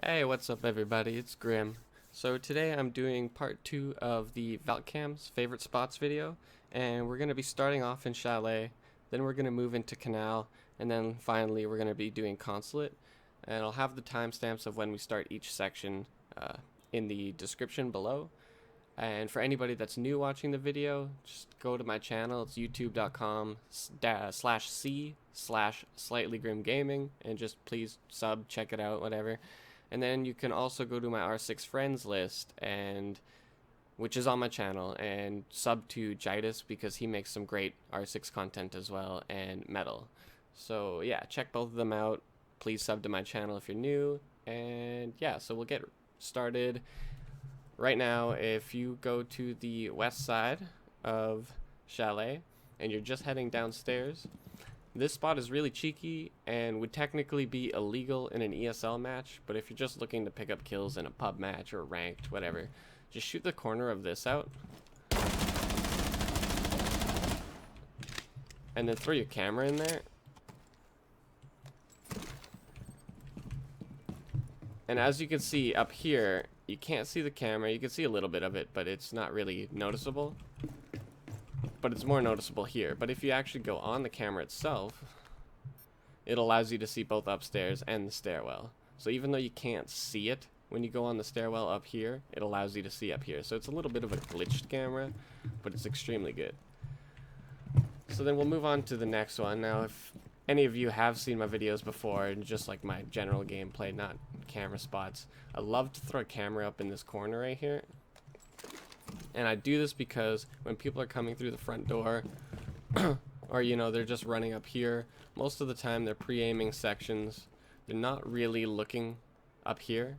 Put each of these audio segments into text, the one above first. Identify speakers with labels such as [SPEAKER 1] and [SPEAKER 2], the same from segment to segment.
[SPEAKER 1] Hey, what's up everybody? It's Grim. So today I'm doing part 2 of the Valcam's favorite spots video, and we're going to be starting off in Chalet, then we're going to move into Canal, and then finally we're going to be doing Consulate. And I'll have the timestamps of when we start each section in the description below. And for anybody that's new watching the video, just go to my channel. It's youtube.com/c/slightlygrimgaming, and just please sub, check it out, whatever. And then you can also go to my R6 friends list, and which is on my channel, and sub to Jitus because he makes some great R6 content as well, and Metal. So yeah, check both of them out. Please sub to my channel if you're new. And yeah, so we'll get started right now. If you go to the west side of Chalet and you're just heading downstairs, this spot is really cheeky and would technically be illegal in an ESL match, but if you're just looking to pick up kills in a pub match or ranked, whatever, just shoot the corner of this out and then throw your camera in there. And as you can see up here, you can't see the camera. You can see a little bit of it, but it's not really noticeable. But it's more noticeable here. But if you actually go on the camera itself, it allows you to see both upstairs and the stairwell. So even though you can't see it when you go on the stairwell up here, it allows you to see up here. So it's a little bit of a glitched camera, but it's extremely good. So then we'll move on to the next one. Now, if any of you have seen my videos before and just like my general gameplay, not camera spots, I love to throw a camera up in this corner right here. And I do this because when people are coming through the front door or you know, they're just running up here, most of the time they're pre-aiming sections. They're not really looking up here.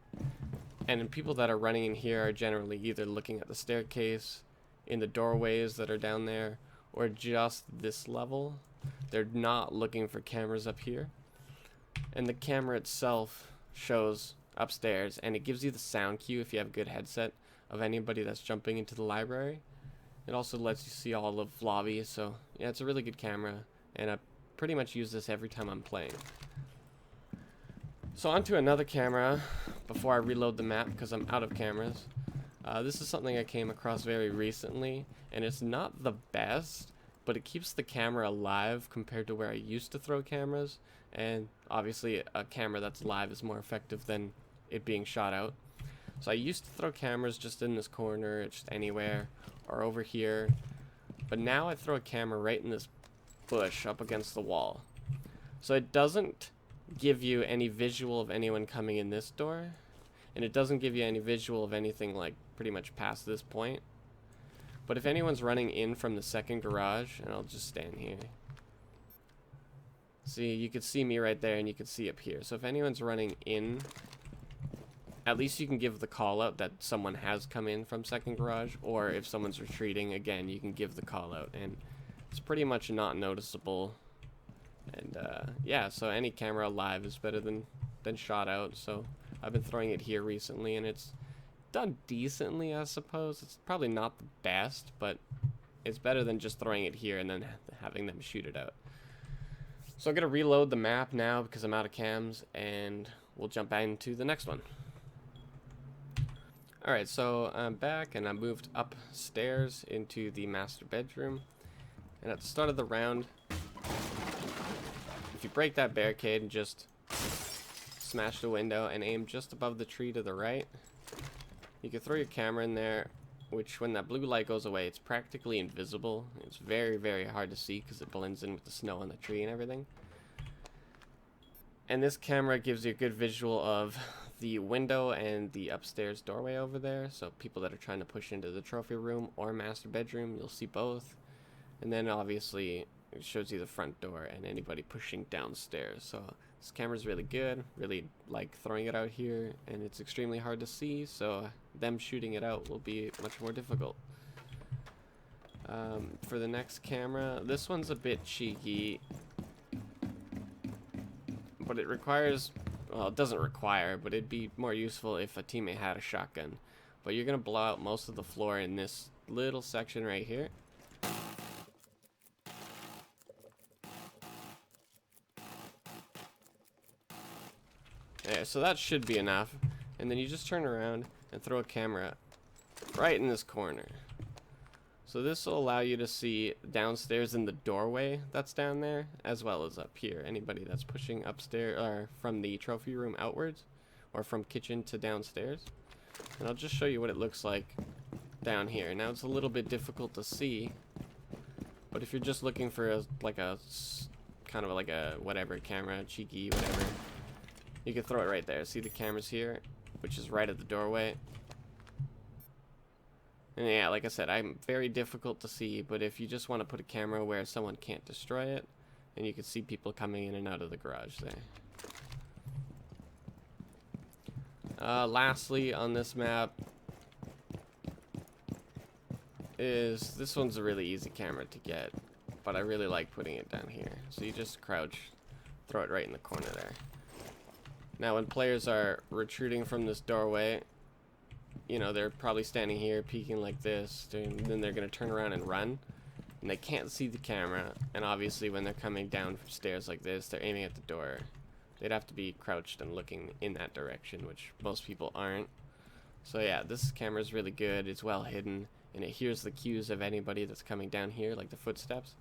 [SPEAKER 1] And people that are running in here are generally either looking at the staircase, in the doorways that are down there, or just this level. They're not looking for cameras up here. And the camera itself shows upstairs, and it gives you the sound cue if you have a good headset of anybody that's jumping into the library. It also lets you see all of lobby, so yeah, it's a really good camera, and I pretty much use this every time I'm playing. So onto another camera before I reload the map because I'm out of cameras. This is something I came across very recently, and it's not the best, but it keeps the camera alive compared to where I used to throw cameras. And obviously a camera that's live is more effective than it being shot out. So I used to throw cameras just in this corner, just anywhere, or over here. But now I throw a camera right in this bush up against the wall. So it doesn't give you any visual of anyone coming in this door, and it doesn't give you any visual of anything like pretty much past this point. But if anyone's running in from the second garage, and I'll just stand here. See, you could see me right there, and you could see up here. So if anyone's running in, at least you can give the call out that someone has come in from second garage, or if someone's retreating, again, you can give the call out, and it's pretty much not noticeable. And yeah, so any camera alive is better than shot out. So I've been throwing it here recently, and it's done decently, I suppose. It's probably not the best, but it's better than just throwing it here and then having them shoot it out. So I'm gonna reload the map now because I'm out of cams, and we'll jump back into the next one. Alright, so I'm back, and I moved upstairs into the master bedroom. And at the start of the round, if you break that barricade and just smash the window and aim just above the tree to the right, you can throw your camera in there, which when that blue light goes away, it's practically invisible. It's very, very hard to see because it blends in with the snow on the tree and everything. And this camera gives you a good visual of the window and the upstairs doorway over there. So people that are trying to push into the trophy room or master bedroom, you'll see both. And then obviously it shows you the front door and anybody pushing downstairs. So this camera's really good. Really like throwing it out here, and it's extremely hard to see, so them shooting it out will be much more difficult. For the next camera, this one's a bit cheeky, but it requires, well, it doesn't require, but it'd be more useful if a teammate had a shotgun. But you're gonna blow out most of the floor in this little section right here. Yeah, so that should be enough. and then you just turn around and throw a camera right in this corner. So this will allow you to see downstairs in the doorway that's down there, as well as up here. Anybody that's pushing upstairs or from the trophy room outwards, or from kitchen to downstairs. And I'll just show you what it looks like down here. Now it's a little bit difficult to see, but if you're just looking for a kind of like a whatever camera, cheeky, whatever, you can throw it right there. See the camera's here, which is right at the doorway. And yeah, like I said, I'm very difficult to see, but if you just want to put a camera where someone can't destroy it, and you can see people coming in and out of the garage there. Lastly, on this map, is this one's a really easy camera to get, but I really like putting it down here. So you just crouch, throw it right in the corner there. Now when players are retreating from this doorway, you know, they're probably standing here peeking like this, and then they're going to turn around and run, and they can't see the camera, and obviously when they're coming down stairs like this, they're aiming at the door. They'd have to be crouched and looking in that direction, which most people aren't. So yeah, this camera is really good. It's well hidden, and it hears the cues of anybody that's coming down here, like the footsteps,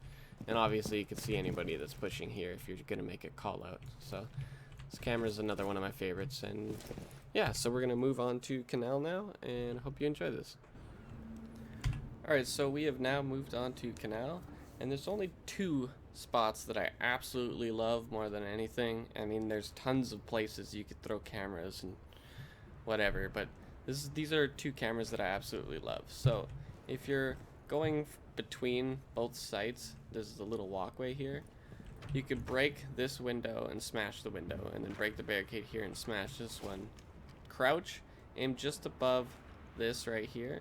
[SPEAKER 1] and obviously you can see anybody that's pushing here if you're going to make a call out. So this camera is another one of my favorites, and yeah, so we're going to move on to Kanal now, and hope you enjoy this. Alright, so we have now moved on to Kanal, and there's only two spots that I absolutely love more than anything. I mean, there's tons of places you could throw cameras and whatever, but these are two cameras that I absolutely love. So if you're going between both sites, there's a little walkway here. You could break this window and smash the window, and then break the barricade here and smash this one. Crouch, aim just above this right here,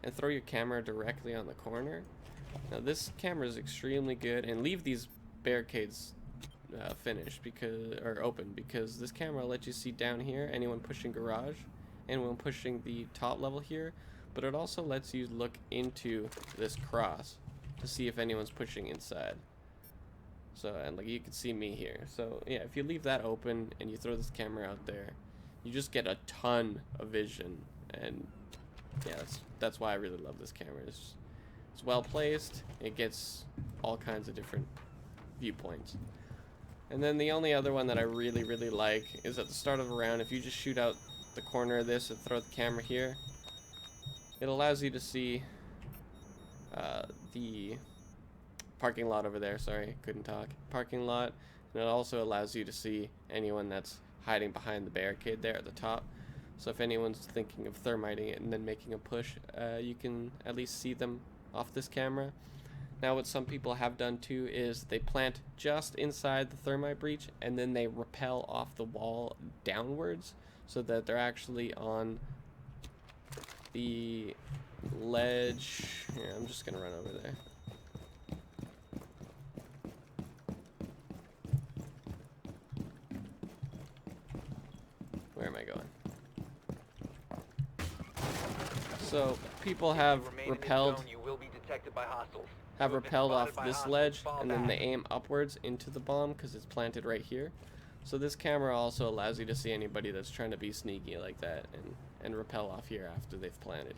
[SPEAKER 1] and throw your camera directly on the corner. Now this camera is extremely good, and leave these barricades finished open, because this camera lets you see down here anyone pushing garage, anyone pushing the top level here, but it also lets you look into this cross to see if anyone's pushing inside. So, and like you can see me here. So yeah, if you leave that open and you throw this camera out there, you just get a ton of vision, and yeah, that's why I really love this camera. It's well placed. It gets all kinds of different viewpoints. And then the only other one that I really like is at the start of a round. If you just shoot out the corner of this and throw the camera here, it allows you to see the parking lot over there. Sorry, couldn't talk. Parking lot. And it also allows you to see anyone that's hiding behind the barricade there at the top. So if anyone's thinking of thermiting it and then making a push, you can at least see them off this camera. Now what some people have done too is they plant just inside the thermite breach, and then they rappel off the wall downwards so that they're actually on the ledge. Here, I'm just gonna run over there. Where am I going? So people have rappelled off this ledge, and then they aim upwards into the bomb because it's planted right here. So this camera also allows you to see anybody that's trying to be sneaky like that and rappel off here after they've planted.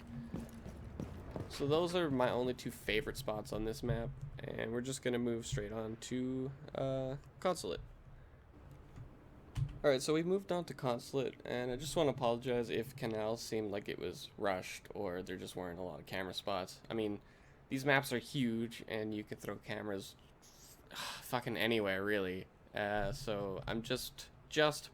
[SPEAKER 1] So those are my only two favorite spots on this map, and we're just gonna move straight on to Consulate. Alright, so we moved on to Consulate, and I just want to apologize if Kanal seemed like it was rushed or there just weren't a lot of camera spots. I mean, these maps are huge, and you can throw cameras fucking anywhere, really. So I'm just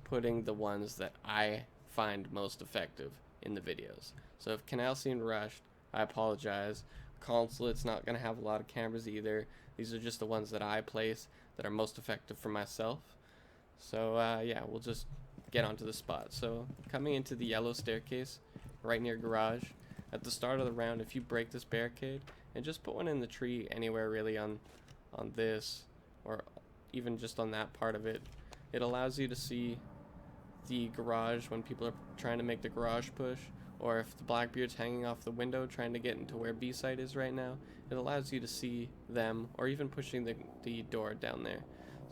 [SPEAKER 1] putting the ones that I find most effective in the videos. So if Kanal seemed rushed, I apologize. Consulate's not going to have a lot of cameras either. These are just the ones that I place that are most effective for myself. So yeah, we'll just get onto the spot. So coming into the yellow staircase right near garage, at the start of the round, if you break this barricade and just put one in the tree anywhere really on this, or even just on that part of it, it allows you to see the garage when people are trying to make the garage push, or if the Blackbeard's hanging off the window trying to get into where B site is right now, it allows you to see them, or even pushing the door down there.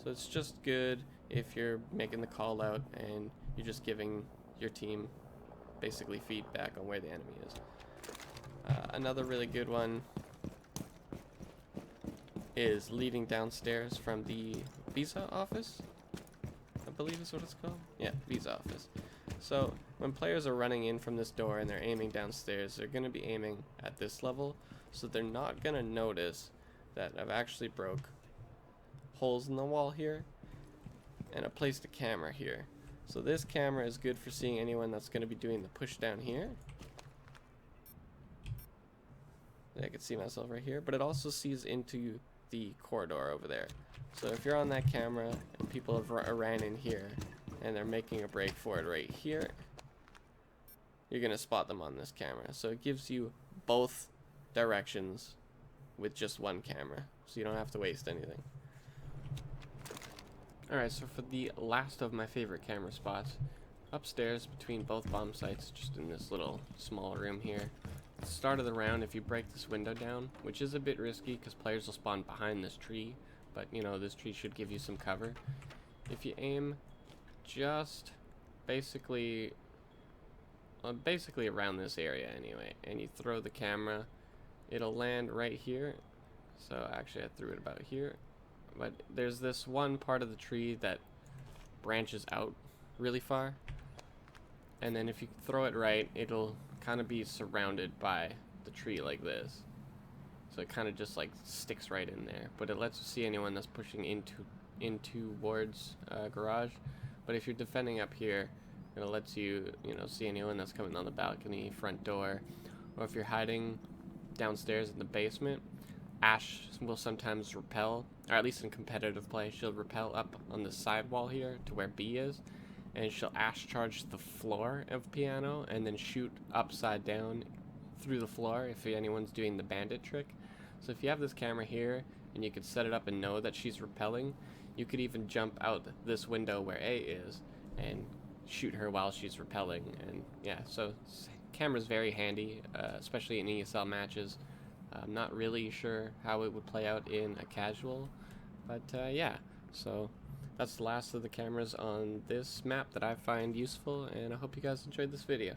[SPEAKER 1] So it's just good if you're making the call out and you're just giving your team basically feedback on where the enemy is. Another really good one is leading downstairs from the visa office, I believe is what it's called. Yeah, visa office. So when players are running in from this door and they're aiming downstairs, they're going to be aiming at this level, so they're not going to notice that I've actually broke holes in the wall here and I placed a camera here. So this camera is good for seeing anyone that's going to be doing the push down here. I can see myself right here, but it also sees into the corridor over there. So if you're on that camera and people have ran in here and they're making a break for it right here, you're gonna spot them on this camera. So it gives you both directions with just one camera, so you don't have to waste anything. Alright, so for the last of my favorite camera spots, upstairs between both bomb sites, just in this little small room here. At the start of the round, if you break this window down, which is a bit risky because players will spawn behind this tree, but you know, this tree should give you some cover. If you aim just basically around this area anyway, and you throw the camera, it'll land right here. So actually I threw it about here, but there's this one part of the tree that branches out really far, and then if you throw it right, it'll kind of be surrounded by the tree like this. So it kind of just like sticks right in there, but it lets you see anyone that's pushing in towards garage. But if you're defending up here, it lets you, see anyone that's coming on the balcony, front door, or if you're hiding downstairs in the basement. Ash will sometimes repel, or at least in competitive play, she'll repel up on the side wall here to where B is, and she'll Ash charge the floor of piano and then shoot upside down through the floor if anyone's doing the bandit trick. So if you have this camera here and you could set it up and know that she's repelling, you could even jump out this window where A is and shoot her while she's repelling. And yeah, so camera's very handy, especially in ESL matches. I'm not really sure how it would play out in a casual, but yeah, so that's the last of the cameras on this map that I find useful, and I hope you guys enjoyed this video.